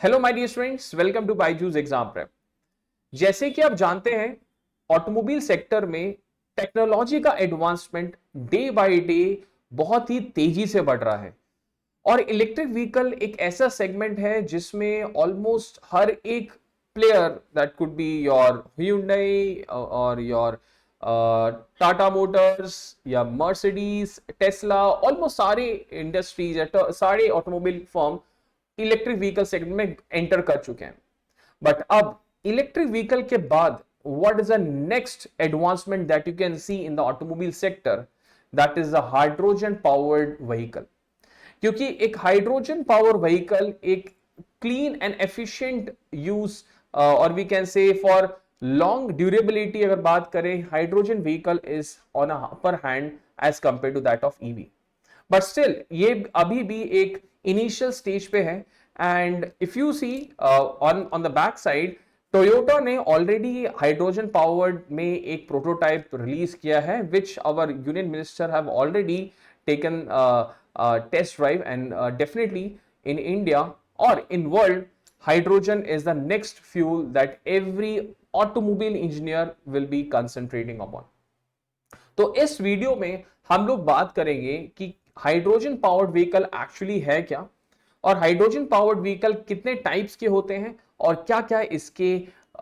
Hello my dear students, welcome to Byju's exam prep. जैसे कि आप जानते हैं, ऑटोमोबाइल सेक्टर में टेक्नोलॉजी का एडवांसमेंट डे बाय डे बहुत ही तेजी से बढ़ रहा है। और इलेक्ट्रिक व्हीकल एक ऐसा सेगमेंट है जिसमें ऑलमोस्ट हर एक player, that could be your Hyundai और योर टाटा मोटर्स या मर्सिडीज, टेस्ला, ऑलमोस्ट सारे इंडस्ट्रीज या सारे automobile firm electric vehicle segment में एंटर कर चुके हैं। बट अब इलेक्ट्रिक व्हीकल के बाद what is the next advancement that you can see in the automobile sector? That is the hydrogen powered vehicle. क्योंकि एक हाइड्रोजन पावर व्हीकल एक क्लीन एंड एफिशिएंट यूज और we can say for long durability अगर बात करें, hydrogen vehicle is on upper hand as compare to that of EV. But still ये अभी भी एक इनिशियल स्टेज पे है। And if you see on the back side, Toyota ने ऑलरेडी हाइड्रोजन पावर्ड में एक प्रोटोटाइप रिलीज किया है, which our union minister have already taken test drive, and definitely in India or in world, hydrogen is the next fuel that every automobile engineer will be concentrating upon. तो इस video में हम लोग बात करेंगे कि हाइड्रोजन पावर्ड व्हीकल एक्चुअली है क्या, और हाइड्रोजन पावर्ड व्हीकल कितने टाइप्स के होते हैं और क्या क्या इसके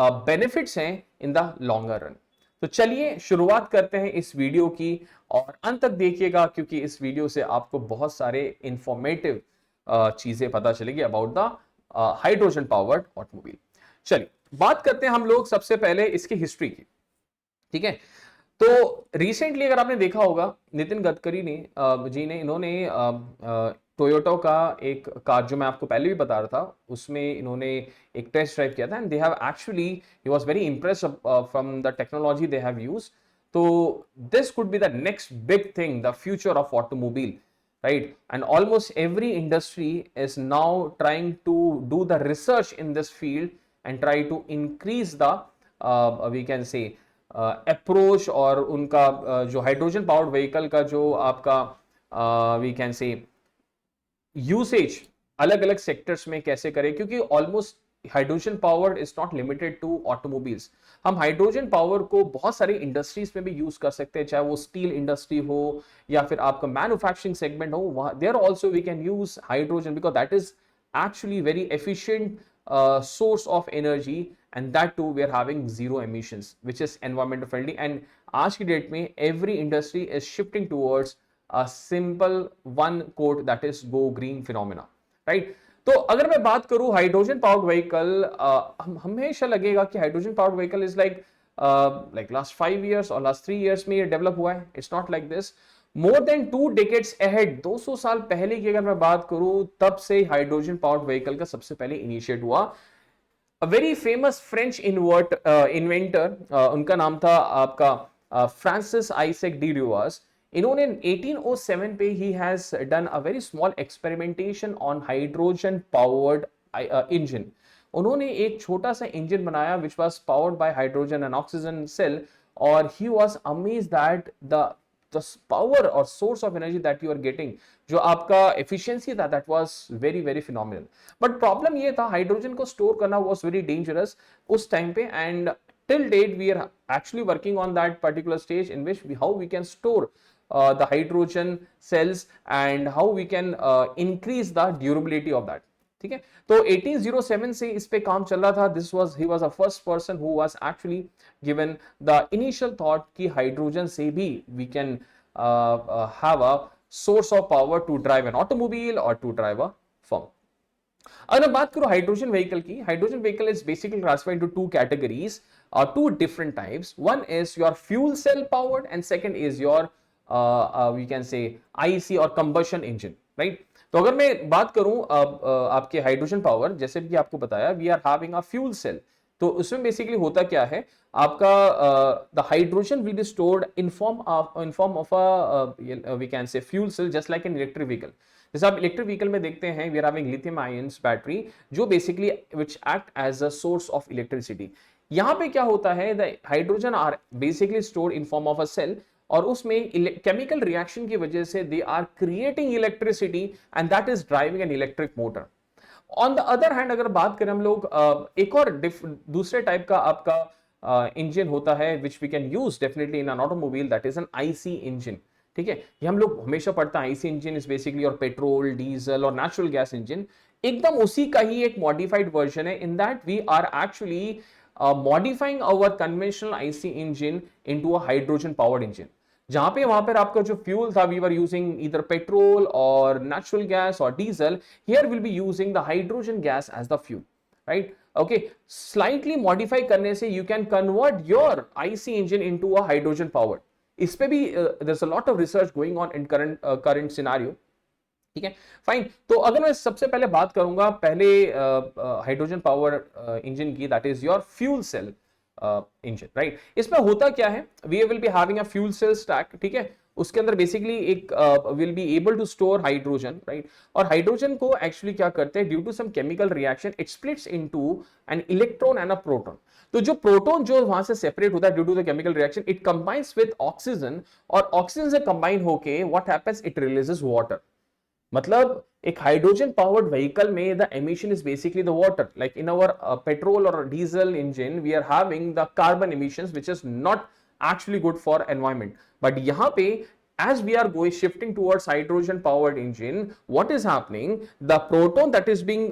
बेनिफिट्स हैं इन द लॉन्गर रन। तो चलिए शुरुआत करते हैं इस वीडियो की, और अंत तक देखिएगा क्योंकि इस वीडियो से आपको बहुत सारे इंफॉर्मेटिव चीजें पता चलेगी about the hydrogen powered automobile. चलिए बात करते हैं हम लोग सबसे पहले इसकी हिस्ट्री की। ठीक है, तो रिसेंटली अगर आपने देखा होगा, नितिन गडकरी ने इन्होंने टोयोटा का एक कार, जो मैं आपको पहले भी बता रहा था, उसमें इन्होंने एक टेस्ट ड्राइव किया था, and they have actually, he was very impressed from the technology they have used. तो this could be the next big thing, the future of automobile, right? And almost every industry is now trying to do the research in this field and try to increase the we can say approach, और उनका जो hydrogen powered vehicle का जो आपका we can say usage अलग अलग sectors में कैसे करें, क्योंकि almost hydrogen power is not limited to automobiles. हम हाइड्रोजन पावर को बहुत सारी इंडस्ट्रीज में भी यूज कर सकते हैं, चाहे वो स्टील इंडस्ट्री हो या फिर आपका मैन्युफैक्चरिंग सेगमेंट हो, there also we can use hydrogen because that is actually very efficient source of energy, and that too we are having zero emissions which is environmental friendly. And आज की date में every industry is shifting towards a simple one quote, that is go green phenomena, right? तो अगर मैं बात करूं hydrogen powered vehicle, हमेशा लगेगा कि hydrogen powered vehicle is like last 5 years और लास्ट 3 years में ये डेवलप हुआ है। It's not like this. More than 2 decades ahead, 200 साल पहले की अगर मैं बात करूं, तब से हाइड्रोजन पावर्ड व्हीकल का सबसे पहले इनिशिएट हुआ। A very famous French inventor, उनका नाम था आपका फ्रांसिस आइजैक डी ल्यूआस। इन्होंने 1807 पे he has done a very small experimentation on hydrogen powered engine. उन्होंने एक छोटा सा इंजन बनाया which was powered by hydrogen and oxygen cell, और he was amazed that the power और source of energy that you are getting, जो आपका efficiency था, that was very very phenomenal. But problem ये था, हाइड्रोजन को store करना was very dangerous उस टाइम पे, and till date we are actually working on that particular stage in which how we can store the hydrogen cells and how we can increase the durability of that. ठीक है, तो 1807 से इस पे काम चल रहा था। he was the first person who was actually given the initial thought कि हाइड्रोजन से भी we can have a source of power to drive an automobile or to drive a firm. अगर बात करो हाइड्रोजन व्हीकल की, hydrogen vehicle is basically classified into 2 categories, 2 different types. One is your fuel cell powered and second is your we can say IC or combustion engine, right? तो अगर मैं बात करूं आपके हाइड्रोजन पावर, जैसे कि आपको बताया, we are having a fuel cell. तो उसमें बेसिकली होता क्या है, आपका the hydrogen will be stored in form of a we can say fuel cell, just like an electric vehicle. जैसे आप इलेक्ट्रिक व्हीकल में देखते हैं, we are having lithium ions battery, जो basically which act as a source of electricity. यहां पे क्या होता है, the hydrogen are basically stored in form of a cell, और उसमें केमिकल रिएक्शन की वजह से they are creating electricity, and that is driving an electric motor. On the other hand अगर बात करें हम लोग एक और दूसरे टाइप का आपका इंजन होता है which we can use definitely in an automobile, that is an IC engine. ठीक है, ये हम लोग हमेशा पढ़ते हैं आईसी इंजन इज बेसिकली और पेट्रोल, डीजल और नेचुरल गैस इंजन, एकदम उसी का ही एक मॉडिफाइड वर्जन है, in that we are actually modifying our conventional IC engine into a hydrogen powered engine. जहां पे वहां पर आपका जो फ्यूल था, we were using either petrol और नेचुरल गैस और diesel, here will be using the hydrogen gas as the fuel, right. Okay, slightly modify करने से you can convert your IC engine into a hydrogen powered. इस पे भी there is a lot of research going on in current scenario. ठीक है, fine. तो अगर मैं सबसे पहले बात करूंगा पहले हाइड्रोजन पावर इंजन की, that is your fuel cell engine, right. इसमें होता क्या है, we will be having a fuel cell stack. ठीक है, उसके अंदर बेसिकली एक will be able to store hydrogen, right. और हाइड्रोजन को एक्चुअली क्या करते हैं, due to some chemical reaction it splits into an electron and a proton. तो जो प्रोटॉन जो वहां से सेपरेट होता है due to the chemical reaction, it combines with oxygen, और ऑक्सीजन से कंबाइन होके what happens, it releases water. मतलब एक हाइड्रोजन पावर्ड व्हीकल में the emission is basically the water, like in our petrol और diesel engine we are having the carbon emissions which is not actually good for environment. But यहाँ पे as we are going shifting towards hydrogen powered engine, what is happening, the proton that is being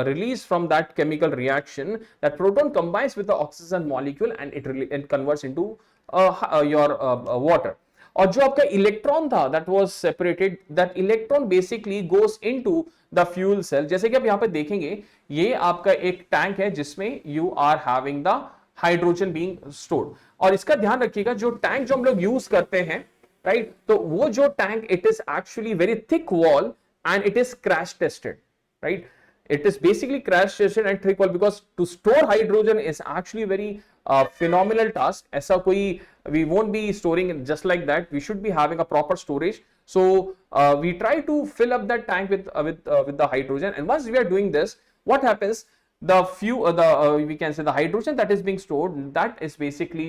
released from that chemical reaction, that proton combines with the oxygen molecule and it converts into your water. और जो आपका electron था that was separated, that electron basically goes into the fuel cell. जैसे कि आप यहां पे देखेंगे, ये आपका एक टैंक है जिसमें you are having the hydrogen being stored. और इसका ध्यान रखिएगा, जो टैंक जो हम लोग यूज करते हैं, राइट, तो वो जो tank it is actually very thick wall and it is crash tested, right. It is basically crash tested and thick wall, because to store hydrogen is actually very phenomenal task. ऐसा कोई we won't be storing it just like that. We should be having a proper storage. So we try to fill up that tank with the hydrogen, and once we are doing this, what happens? We can say the hydrogen that is being stored, that is basically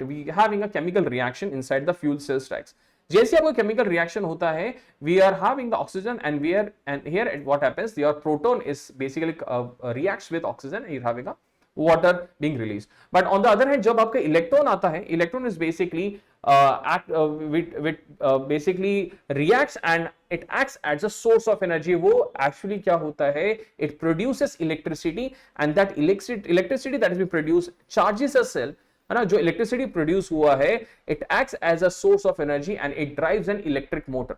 we having a chemical reaction inside the fuel cell stacks. जैसे आपको chemical reaction होता है, we are having the oxygen and here what happens, your proton is basically reacts with oxygen, you having a water being released. But on the other hand, जब आपका electron आता है, electron is basically basically reacts and it acts as a source of energy. वो actually क्या होता है, it produces electricity, and that electricity that is being produced charges a cell, है ना। जो इलेक्ट्रिसिटी प्रोड्यूस हुआ है, it acts as a source of energy and it drives an electric motor.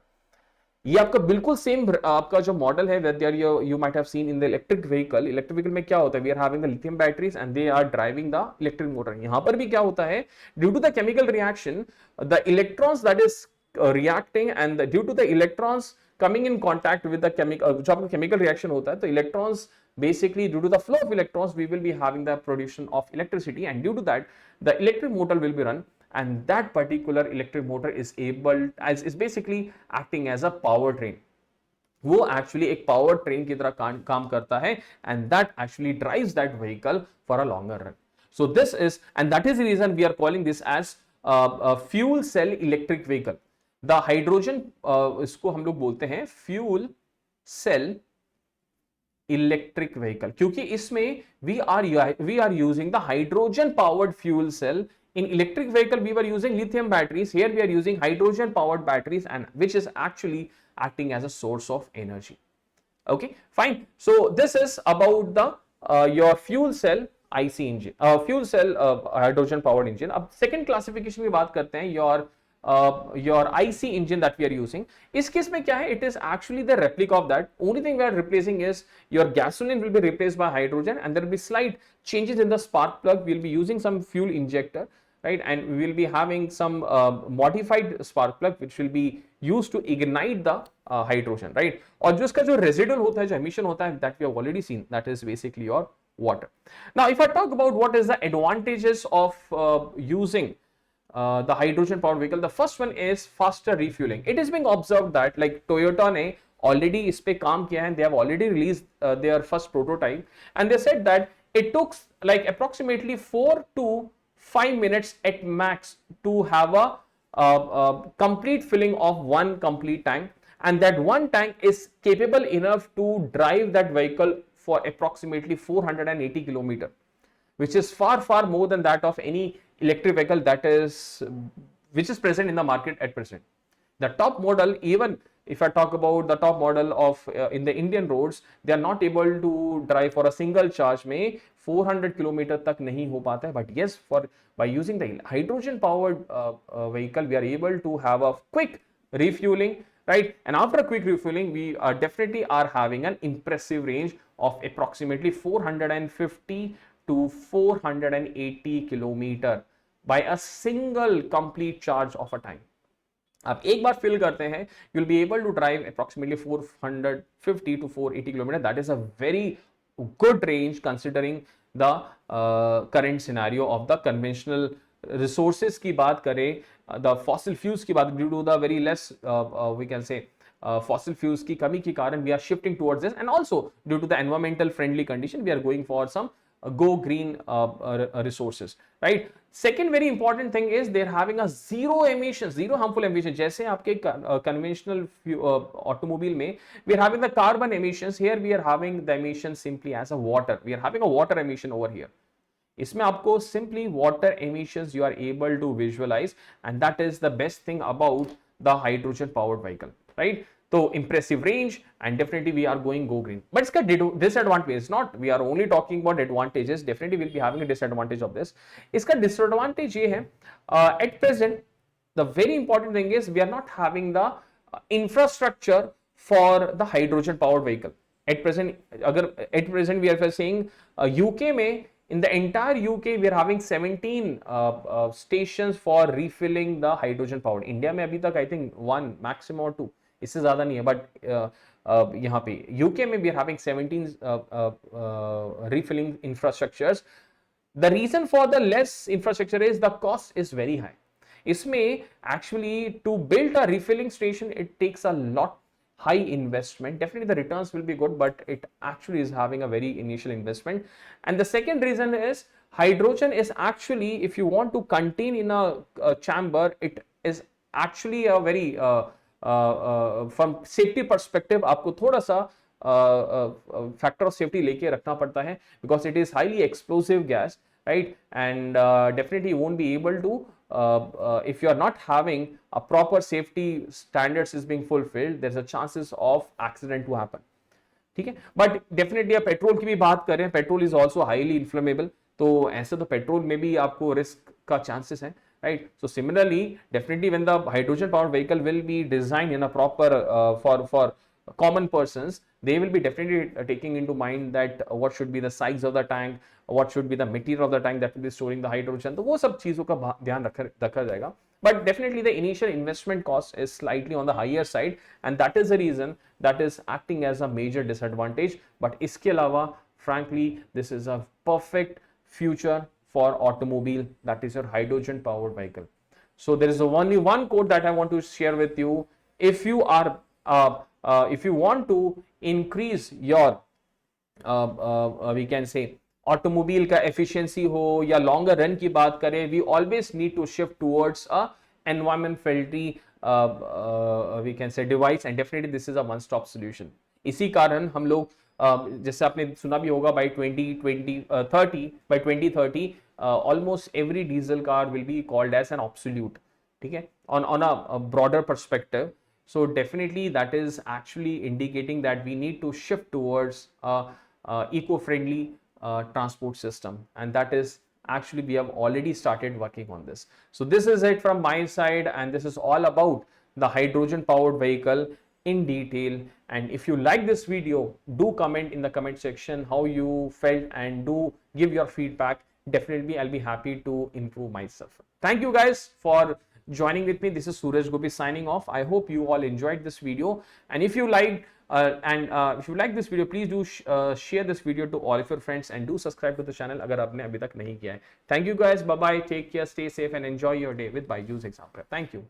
ये आपका बिल्कुल सेम आपका जो मॉडल है where you might have seen in the electric vehicle. Electric vehicle में क्या होता है, we are having the lithium batteries and they are driving the electric motor. यहां पर भी क्या होता है, due to the chemical reaction, the electrons that is reacting and due to the electrons coming in contact with the chemical, जो आपका chemical reaction होता है, तो electrons basically due to the flow of electrons we will be having the production of electricity, and due to that the electric motor will be run, and that particular electric motor is is basically acting as a power train. वो actually एक power train की तरह काम करता है, and that actually drives that vehicle for a longer run. So this is, and that is the reason we are calling this as a fuel cell electric vehicle. The hydrogen इसको हम लोग बोलते हैं फ्यूल सेल इलेक्ट्रिक व्हीकल, क्योंकि इसमें we are using the hydrogen powered fuel cell. in electric vehicle we were using lithium batteries, here we are using hydrogen powered batteries, and which is actually acting as a source of energy. Okay, fine. So this is about the your fuel cell IC engine, fuel cell hydrogen powered engine. अब second classification की बात करते हैं, your IC engine that we are using. इस case में क्या है, it is actually the replica of that. Only thing we are replacing is your gasoline will be replaced by hydrogen, and there will be slight changes in the spark plug. We will be using some fuel injector, right, and we will be having some modified spark plug which will be used to ignite the hydrogen, right. और जो इसका जो residual होता है, जो emission होता है, that we have already seen, that is basically your water. Now if I talk about what is the advantages of using the hydrogen powered vehicle, the first one is faster refueling. It is being observed that like Toyota ने already इस पे काम किया है, they have already released their first prototype, and they said that it took like approximately 4 to 5 minutes at max to have a complete filling of one complete tank, and that one tank is capable enough to drive that vehicle for approximately 480 kilometer, which is far more than that of any electric vehicle that is which is present in the market at present. The top model, even if I talk about the top model of in the Indian roads, they are not able to drive for a single charge में 400 kilometre तक नहीं हो पाता है. But yes, for by using the hydrogen powered vehicle, we are able to have a quick refueling, right? And after a quick refueling, we definitely are having an impressive range of approximately 450 to 480 kilometer by a single complete charge of a tank. आप एक बार fill करते हैं, you will be able to drive approximately 450 to 480 kilometer. That is a very good range considering the current scenario of the conventional resources की बात करें, the fossil fuels की बात, due to the very less we can say fossil fuels की कमी के कारण we are shifting towards this, and also due to the environmental friendly condition we are going for some go green resources, right? Second very important thing is they're having a zero emissions, zero harmful emissions. जैसे आपके conventional automobile में we are having the carbon emissions, here we are having the emissions simply as a water. We are having a water emission over here. इसमें आपको simply water emissions you are able to visualize, and that is the best thing about the hydrogen powered vehicle, right? So impressive range, and definitely we are going go green. But इसका disadvantage is not, we are only talking about advantages, definitely we'll be having a disadvantage of this. इसका disadvantage ये है, at present the very important thing is we are not having the infrastructure for the hydrogen powered vehicle. At present we are saying UK में, in the entire UK we are having 17 stations for refilling the hydrogen powered. India में अभी तक I think 1 maximum or 2, इससे ज्यादा नहीं है. But यहाँ पे यूके में भी are having 17 refilling infrastructures. The reason for the less infrastructure is the cost is very high. इसमें actually to build a refilling station it takes a lot high investment. Definitely the returns will be good, but it actually is having a very initial investment. And the second reason is hydrogen is actually, if you want to contain in a chamber, it is actually a very from safety perspective आपको थोड़ा सा factor of safety लेके रखना पड़ता है, because it is highly explosive gas, right? And definitely you won't be able to if you are not having a proper safety standards is being fulfilled, there's a chances of accident to happen. ठीक है, but definitely आप petrol की भी बात करें, petrol is also highly inflammable, तो ऐसे तो पेट्रोल में भी आपको रिस्क का चांसेस है, right? So similarly, definitely when the hydrogen powered vehicle will be designed in a proper for common persons, they will be definitely taking into mind that what should be the size of the tank, what should be the material of the tank that will be storing the hydrogen. तो वो सब चीजों का ध्यान रखा जाएगा. But definitely the initial investment cost is slightly on the higher side, and that is the reason that is acting as a major disadvantage. But इसके अलावा frankly this is a perfect future for automobile, that is your hydrogen powered vehicle. So there is only one quote that I want to share with you. If you are if you want to increase your we can say automobile का efficiency हो या longer run की बात करें, we always need to shift towards a environment friendly we can say device, and definitely this is a one stop solution. इसी कारण हम लोग जैसे आपने सुना भी होगा by 2030 almost every diesel car will be called as an obsolete, ठीक है, on a broader perspective. So definitely that is actually indicating that we need to shift towards eco-friendly transport system, and that is actually we have already started working on this. So this is it from my side, and this is all about the hydrogen powered vehicle in detail. And if you like this video, do comment in the comment section how you felt and do give your feedback. Definitely I'll be happy to improve myself. Thank you guys for joining with me. This is Suraj Gopi signing off. I hope you all enjoyed this video, and if you like this video, please do share this video to all of your friends, and do subscribe to the channel अगर आपने अभी तक नहीं किया है. Thank you guys, bye bye, take care, stay safe and enjoy your day with Byju's Exam Prep. Thank you.